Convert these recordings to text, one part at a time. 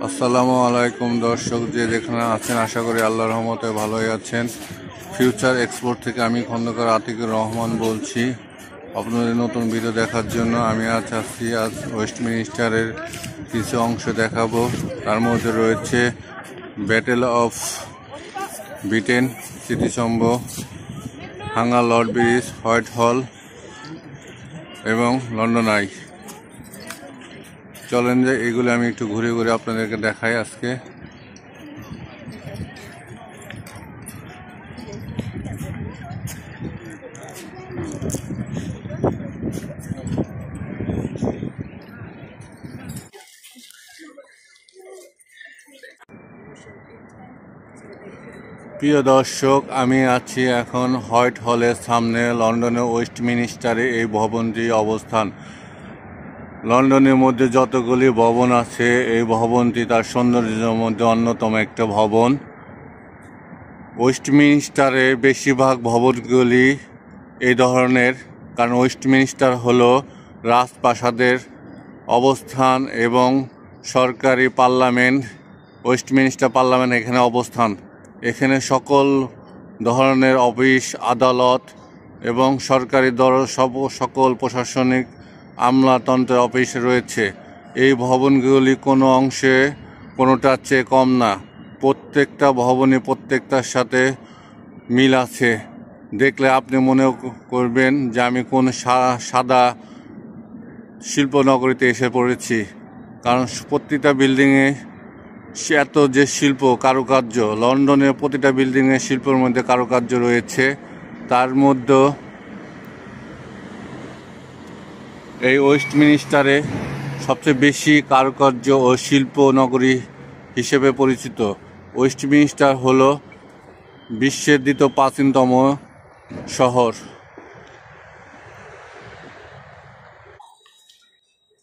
আসসালামু আলাইকুম দর্শক, যে যেখানে আছেন আশা করি আল্লাহর রহমতে ভালোই আছেন। ফিউচার এক্সপোর্ট থেকে আমি খন্দকার আতিকুর রহমান বলছি। আপনাদের নতুন ভিডিও দেখার জন্য আমি আজ ওয়েস্টমিনিস্টারের কিছু অংশ দেখাবো। তার মধ্যে রয়েছে ব্যাটেল অফ ব্রিটেন, স্মৃতিস্তম্ভ, হাঙ্গা লর্ড ব্রিজ, হোয়াইট হল এবং লন্ডন আই। চলেন যে এগুলো আমি একটু ঘুরে ঘুরে আপনাদেরকে দেখাই আজকে। প্রিয় দর্শক, আমি আছি এখন হোয়াইট হলের সামনে। লন্ডনের ওয়েস্টমিনিস্টারে এই ভবনটি অবস্থান। লন্ডনের মধ্যে যতগুলি ভবন আছে, এই ভবনটি তার সৌন্দর্যের মধ্যে অন্যতম একটা ভবন। ওয়েস্টমিনিস্টারে বেশিরভাগ ভবনগুলি এই ধরনের, কারণ ওয়েস্টমিনিস্টার হলো রাজপ্রাসাদের অবস্থান এবং সরকারি পার্লামেন্ট। ওয়েস্টমিনিস্টার পার্লামেন্ট এখানে অবস্থান। এখানে সকল ধরনের অফিস, আদালত এবং সরকারি সকল প্রশাসনিক আমলাতন্ত্রের অফিস রয়েছে। এই ভবনগুলি কোনো অংশে কোনোটার চেয়ে কম না। প্রত্যেকটা ভবনে প্রত্যেকটার সাথে মিল আছে। দেখলে আপনি মনে করবেন যে আমি কোন সাদা শিল্পনগরীতে এসে পড়েছি, কারণ প্রতিটা বিল্ডিংয়ে এত যে শিল্প কারুকার্য, লন্ডনের প্রতিটা বিল্ডিংয়ে শিল্পের মধ্যে কারুকার্য রয়েছে। তার মধ্যে এই ওয়েস্টমিনিস্টারে সবচেয়ে বেশি কারুকার্য ও শিল্প নগরী হিসেবে পরিচিত। ওয়েস্টমিনিস্টার হলো বিশ্বের দ্বিতীয় প্রাচীনতম শহর।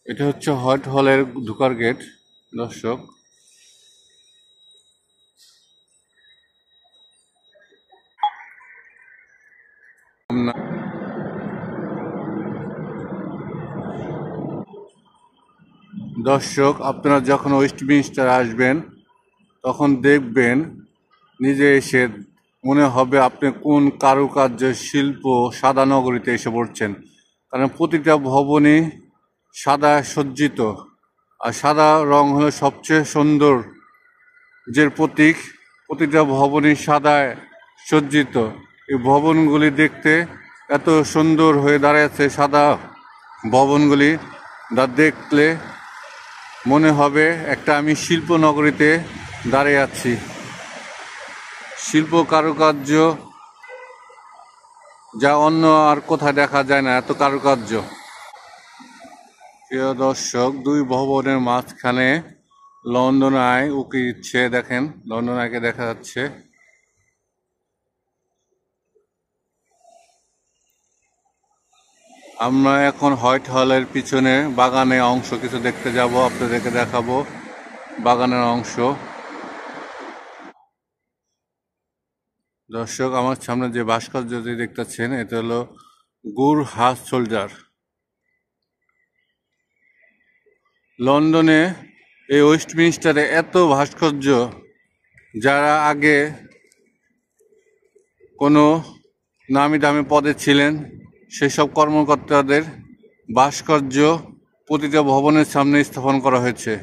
এটা হচ্ছে হোয়াইট হলের ঢোকার গেট। দর্শক, আপনারা যখন ওয়েস্টমিনিস্টার আসবেন তখন দেখবেন, নিজে এসে মনে হবে আপনি কোন কারুকার্য শিল্প সাদা নগরীতে এসে পড়ছেন। কারণ প্রতিটা ভবনই সাদা সজ্জিত, আর সাদা রং হলো সবচেয়ে সৌন্দর্যের প্রতীক। প্রতিটা ভবনই সাদায় সজ্জিত। এই ভবনগুলি দেখতে এত সুন্দর হয়ে দাঁড়িয়েছে। সাদা ভবনগুলি দেখলে মনে হবে একটা আমি শিল্পনগরীতে দাঁড়িয়ে আছি। শিল্প কারুকার্য যা অন্য আর কোথায় দেখা যায় না, এত কারুকার্য। প্রিয় দর্শক, দুই ভবনের মাঝখানে লন্ডন আই উকি দিচ্ছে। দেখেন, লন্ডন আইকে দেখা যাচ্ছে। আমরা এখন হোয়াইট হলের পিছনে বাগানের অংশ কিছু দেখতে যাব, আপনাদেরকে দেখাবো বাগানের অংশ। দর্শক, আমার সামনে যে ভাস্কর্যটি দেখতেছেন, এটা হলো গুর হাস সোলজার। লন্ডনে এই ওয়েস্টমিনিস্টারে এত ভাস্কর্য, যারা আগে কোনো নামি দামি পদে ছিলেন সেসব কর্মকর্তাদের ভাস্কর্য প্রতিটা ভবনের সামনে স্থাপন করা হয়েছে।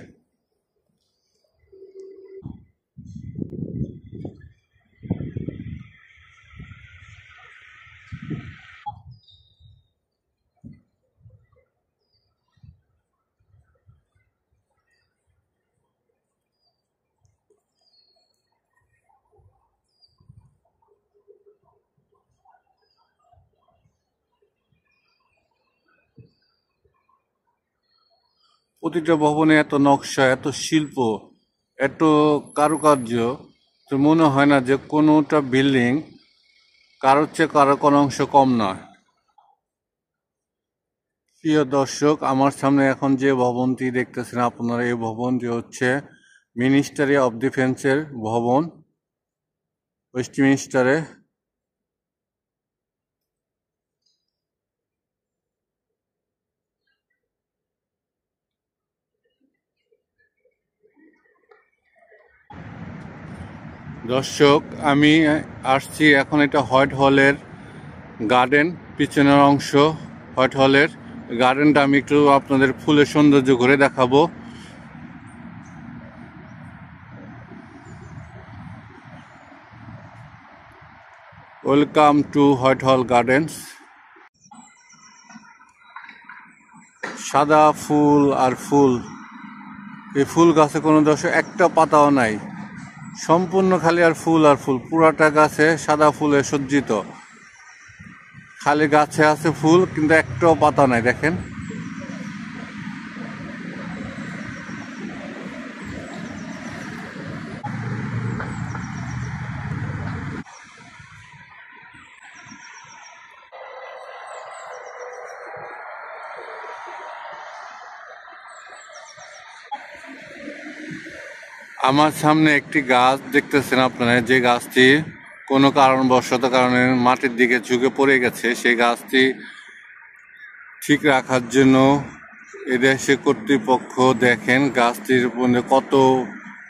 প্রতিটা ভবনে এত নকশা, এত শিল্প, এত কারুকার্য, তো মনে হয় না যে কোনোটা বিল্ডিং কারোর চেয়ে কারো কোনো অংশ কম নয়। প্রিয় দর্শক, আমার সামনে এখন যে ভবনটি দেখতেছেন আপনারা, এই ভবনটি হচ্ছে মিনিস্ট্রি অফ ডিফেন্সের ভবন ওয়েস্টমিনিস্টারে। দর্শক, আমি আসছি এখন এটা হোয়াইট হলের গার্ডেন, পিছনের অংশ হোয়াইট হলের গার্ডেনটা আমি একটু আপনাদের ফুলের সৌন্দর্য ঘুরে দেখাবো। ওয়েলকাম টু হোয়াইট হল গার্ডেন্স। সাদা ফুল আর ফুল, এই ফুল গাছে কোনো দর্শক একটা পাতাও নাই, সম্পূর্ণ খালি আর ফুল আর ফুল, পুরাটা গাছে সাদা ফুলে সজ্জিত, খালি গাছে আছে ফুল কিন্তু একটাও পাতা নাই। দেখেন, আমার সামনে একটি গাছ দেখতেছেন আপনারা, যে গাছটি কোনো কারণবশত কারণে মাটির দিকে ঝুঁকে পড়ে গেছে। সেই গাছটি ঠিক রাখার জন্য এদেশে কর্তৃপক্ষ দেখেন গাছটির মধ্যে কত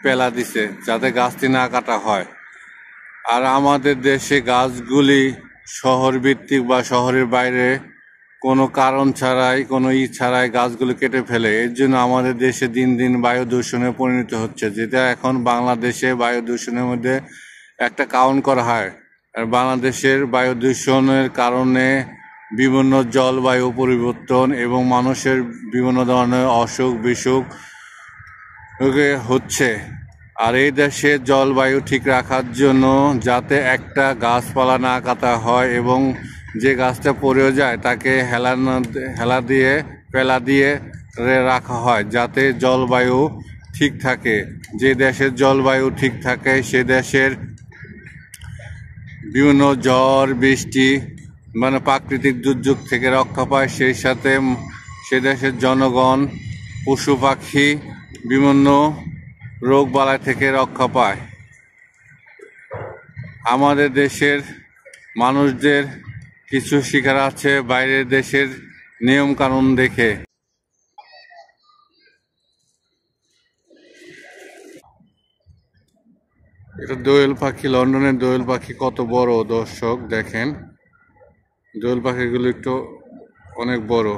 পেলা দিছে যাতে গাছটি না কাটা হয়। আর আমাদের দেশে গাছগুলি শহর ভিত্তিক বা শহরের বাইরে কোনো কারণ ছাড়াই, কোনো ছাড়াই গাছগুলো কেটে ফেলে। এর জন্য আমাদের দেশে দিন দিন বায়ু দূষণে পরিণত হচ্ছে, যেটা এখন বাংলাদেশে বায়ু দূষণের মধ্যে একটা কাউন্ট করা হয়। আর বাংলাদেশের বায়ু দূষণের কারণে বিভিন্ন জলবায়ু পরিবর্তন এবং মানুষের বিভিন্ন ধরনের অসুখ বিসুখ হচ্ছে। আর এই দেশে জলবায়ু ঠিক রাখার জন্য যাতে একটা গাছপালা না কাটা হয় এবং যে গাছটা পড়েও যায় তাকে পেলা দিয়ে রাখা হয়, যাতে জলবায়ু ঠিক থাকে। যে দেশের জলবায়ু ঠিক থাকে সে দেশের বিভিন্ন ঝড় বৃষ্টি মানে প্রাকৃতিক দুর্যোগ থেকে রক্ষা পায়, সেই সাথে সে দেশের জনগণ পশু পাখি বিভিন্ন রোগ বালাই থেকে রক্ষা পায়। আমাদের দেশের মানুষদের কিছু শিকার আছে বাইরের দেশের নিয়ম কানুন দেখে। এটা দোয়েল পাখি, লন্ডনের দোয়েল পাখি কত বড় দর্শক দেখেন, দোয়েল পাখিগুলো একটু অনেক বড়।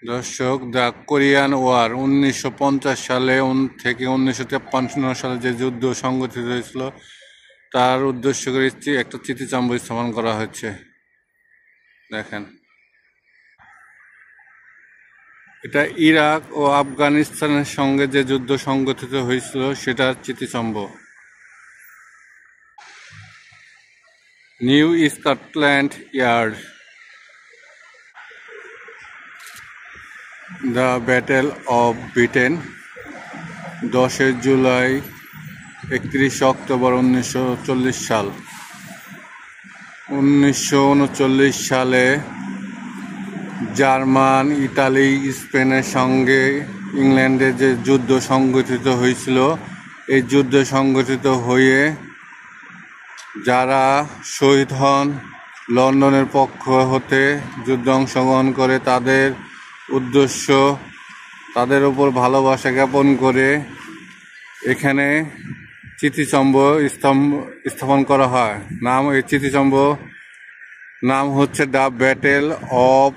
দর্শক, দ্য কোরিয়ান ওয়ার 1950 সালে থেকে 1953 সালে যে যুদ্ধ সংগঠিত হয়েছিল তার উদ্দেশ্য করে একটা স্মৃতিস্তম্ভ স্থাপন করা হয়েছে। দেখেন, এটা ইরাক ও আফগানিস্তানের সঙ্গে যে যুদ্ধ সংগঠিত হয়েছিল সেটার স্মৃতিস্তম্ভ। New Scotland yard, the battle of Britain, 10 July 31 October 1940 সাল। 1939 সালে জার্মান, ইতালি, স্পেনের সঙ্গে ইংল্যান্ডে যে যুদ্ধ সংগঠিত হয়েছিল, এই যুদ্ধ সংগঠিত হয়ে যারা শহীদ হন লন্ডনের পক্ষ হতে যুদ্ধে অংশগ্রহণ করে, তাদের উদ্দেশ্য, তাদের উপর ভালোবাসা জ্ঞাপন করে এখানে স্মৃতিস্তম্ভ স্থাপন করা হয়। এই স্মৃতিস্তম্ভ নাম হচ্ছে দ্য ব্যাটেল অফ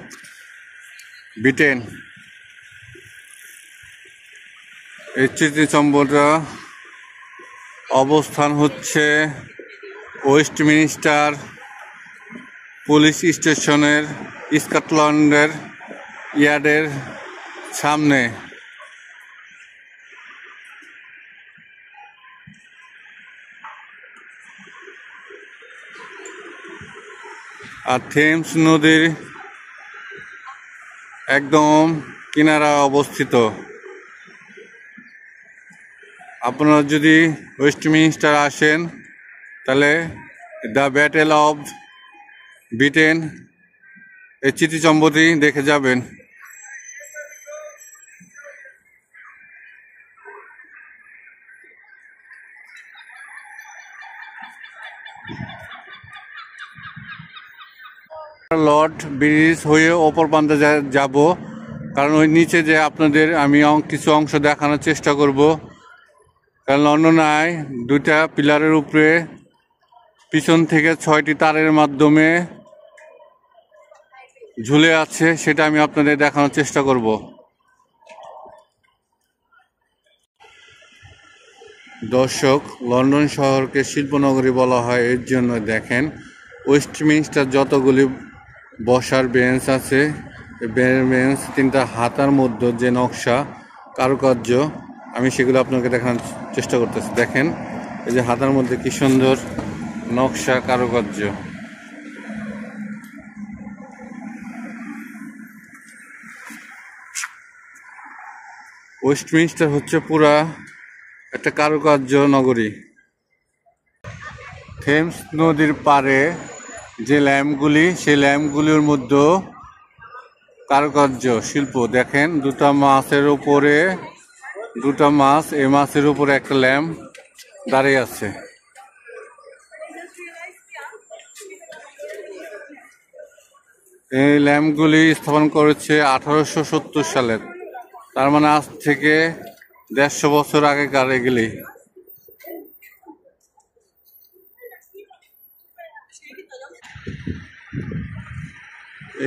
ব্রিটেন। এই স্মৃতিস্তম্ভটা অবস্থান হচ্ছে ওয়েস্টমিনিস্টার পুলিশ স্টেশনের স্কটল্যান্ডের ইয়ার্ডের সামনে। আর থেমস নদীর একদম কিনারা অবস্থিত। আপনারা যদি ওয়েস্টমিনিস্টার আসেন তাহলে দ্য ব্যাটেল অফ ব্রিটেন এই স্মৃতিস্তম্ভটি দেখে যাবেন। লর্ড ব্রিজ হয়ে অপর প্রান্তে যাব, কারণ ওই নিচে যে আপনাদের আমি কিছু অংশ দেখানোর চেষ্টা করব। কারণ লন্ডন আই দুইটা পিলারের উপরে পিছন থেকে 6টি তারের মাধ্যমে ঝুলে আছে, সেটা আমি আপনাদের দেখানোর চেষ্টা করব। দর্শক, লন্ডন শহরকে শিল্পনগরী বলা হয় এর জন্য দেখেন ওয়েস্টমিনস্টার যতগুলি বসার বেঞ্চ আছে, বেঞ্চ 3টা হাতার মধ্যে যে নকশা কারুকার্য আমি সেগুলো আপনাকে দেখানোর চেষ্টা করতেছি। দেখেন এই যে হাতার মধ্যে কি সুন্দর নকশা কারুকার্য। ওয়েস্টমিনস্টার হচ্ছে পুরা একটা কারুকার্য নগরী। থেমস নদীর পাড়ে যে ল্যাম্পগুলি, সেই ল্যাম্পগুলির মধ্যে কারুকার্য শিল্প দেখেন। দুটা মাছের উপরে দুটা মাছ, এই মাছের উপরে একটা ল্যাম্প দাঁড়িয়ে আছে। এই ল্যাম্পগুলি স্থাপন করেছে 1870 সালের, তার মানে আজ থেকে 150 বছর আগেকার এগুলি।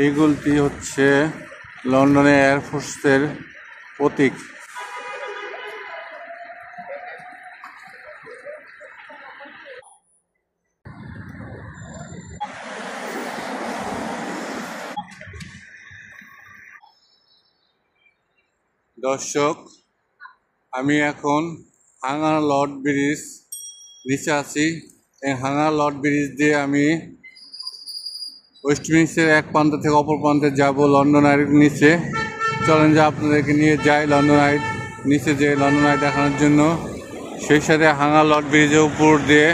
এইগুলি হচ্ছে লন্ডনে এয়ারফোর্সের প্রতীক। দর্শক, আমি এখন হাঙ্গার লর্ড ব্রিজ নিচে আছি। এই হাঙ্গার লর্ড ব্রিজ দিয়ে আমি ওয়েস্টমিনস্টারের এক প্রান্ত থেকে অপর প্রান্তে যাব লন্ডন আইয়ের নিচে। চলেন যে আপনাদেরকে নিয়ে যাই লন্ডন আই নিচে, যে লন্ডন আই দেখানোর জন্য। সেই সাথে হাঙ্গার লর্ড ব্রিজের উপর দিয়ে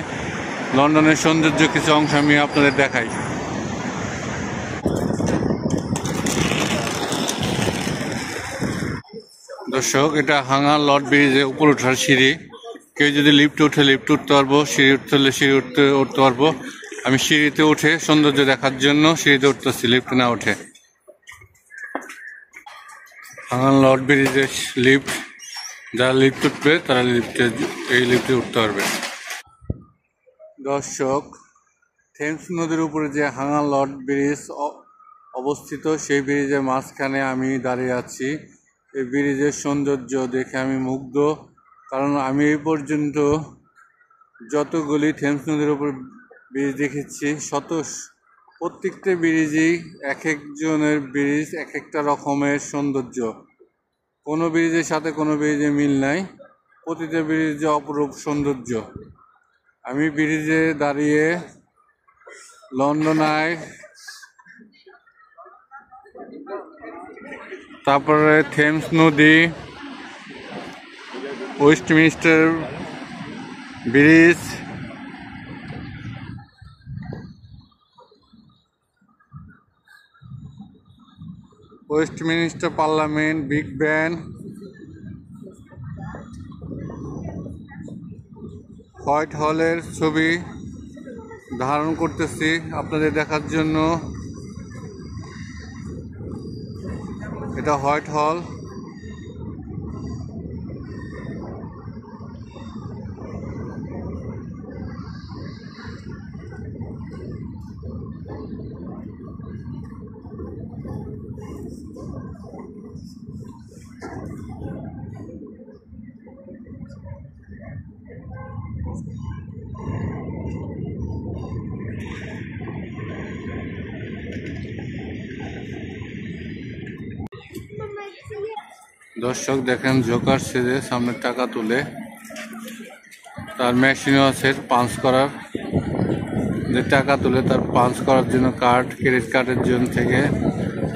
লন্ডনের সৌন্দর্য কিছু অংশ আমি আপনাদের দেখাই। দর্শক, এটা হাঙ্গার লর্ড ব্রিজের উপর ওঠার সিঁড়ি। কেউ যদি লিফটে উঠে লিফট উঠতে পারবো, সিঁড়ি উঠতে হলে সিঁড়ি উঠতে পারবো। আমি সিঁড়িতে উঠে সৌন্দর্য দেখার জন্য সিঁড়িতে উঠতেছি, লিফটে না উঠে। হাঙ্গার লর্ড ব্রিজের লিফট, যারা লিফট উঠবে তারা এই লিফটে উঠতে পারবে। দর্শক, থেমস নদীর উপরে যে হাঙ্গার লর্ড ব্রিজ অবস্থিত, সেই ব্রিজের মাঝখানে আমি দাঁড়িয়ে আছি। এই ব্রিজের সৌন্দর্য দেখে আমি মুগ্ধ, কারণ আমি এই পর্যন্ত যতগুলি থেমস নদীর উপর ব্রিজ দেখেছি, প্রত্যেকটা ব্রিজই এক একজনের ব্রিজ এক একটা রকমের সৌন্দর্য। কোনো ব্রিজের সাথে কোনো ব্রিজে মিল নাই, প্রতিটা ব্রিজে অপরূপ সৌন্দর্য। আমি ব্রিজে দাঁড়িয়ে লন্ডন আই, তারপরে থেমস নদী, Westminster bridge, Westminster parliament, Big Ben, হোয়াইট হলের ছবি ধারণ করতেছি আপনাদের দেখার জন্য। এটা হোয়াইট হল। দর্শক দেখেন, জোকার সেজে সামনে টাকা তুলে, তার মেশিনও আছে পাঞ্চ করার, যে টাকা তুলে তার পাঞ্চ করার জন্য কার্ড, ক্রেডিট কার্ডের জন্য থেকে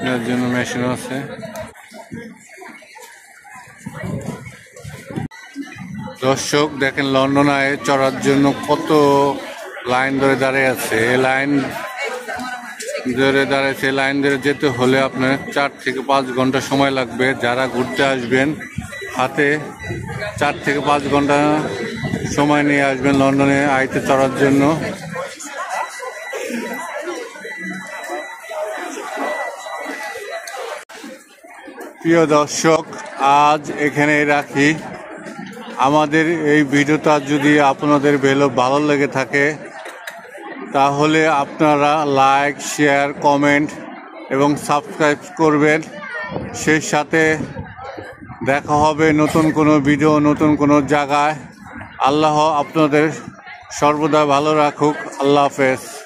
নেওয়ার জন্য মেশিনও আছে। দর্শক দেখেন, লন্ডন আয়ে চড়ার জন্য কত লাইন ধরে দাঁড়িয়ে আছে। এই লাইন ধরে দাঁড়িয়েছে, লাইন ধরে যেতে হলে আপনার 4 থেকে 5 ঘন্টা সময় লাগবে। যারা ঘুরতে আসবেন, হাতে 4 থেকে 5 ঘন্টা সময় নিয়ে আসবেন লন্ডনে আইতে চড়ার জন্য। প্রিয় দর্শক, আজ এখানেই রাখি। আমাদের এই ভিডিওটা যদি আপনাদের ভালো লেগে থাকে তাহলে আপনারা লাইক, শেয়ার, কমেন্ট এবং সাবস্ক্রাইব করবেন। সেই সাথে দেখা হবে নতুন কোনো ভিডিও, নতুন কোনো জায়গায়। আল্লাহ আপনাদের সর্বদা ভালো রাখুক। আল্লাহ হাফেজ।